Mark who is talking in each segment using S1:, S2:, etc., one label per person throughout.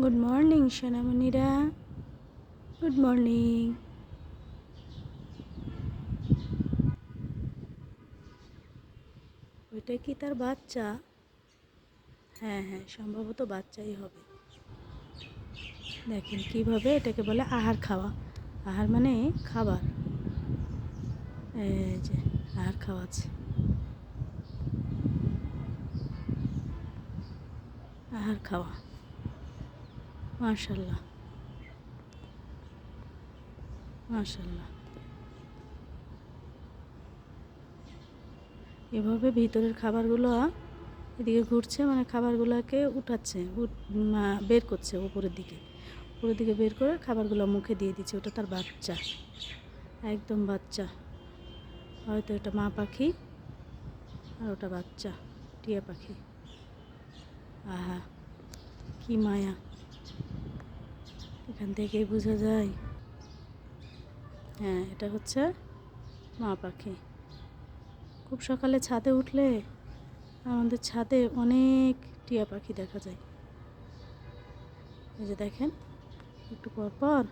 S1: Good morning সোনামণিরা, good morning. ওইটা কি তার বাচ্চা? হ্যাঁ হ্যাঁ, সম্ভবত বাচ্চাই হবে। দেখেন কিভাবে এটাকে বলে আহার খাওয়া। আহার মানে খাবার। এই যে আহার খাওয়াচ্ছে, আহার খাওয়া। মাশাল্লাহ মাশাল্লাহ। এভাবে ভিতরের খাবারগুলো এদিকে ঘুরছে, মানে খাবারগুলোকে উঠাচ্ছে, বের করছে উপরের দিকে বের করে খাবারগুলো মুখে দিয়ে দিচ্ছে। ওটা তার বাচ্চা, একদম বাচ্চা। হয়তো এটা মা পাখি আর ওটা বাচ্চা টিয়া পাখি। আহা কি মায়া, এখান থেকেই বোঝা যায়। হ্যাঁ, এটা হচ্ছে মা পাখি। খুব সকালে ছাদে উঠলে আমাদের ছাদে অনেক টিয়া পাখি দেখা যায়। এই যে দেখেন, একটু পর পর।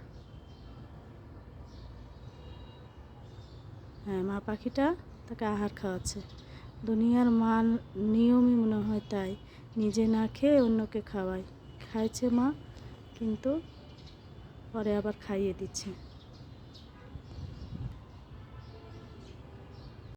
S1: হ্যাঁ, মা পাখিটা তাকে আহার খাওয়াচ্ছে। দুনিয়ার মান নিয়মই মনে হয় তাই, নিজে না খেয়ে অন্যকে খাওয়ায়। খাইছে মা, কিন্তু পরে আবার খাইয়ে দিচ্ছে।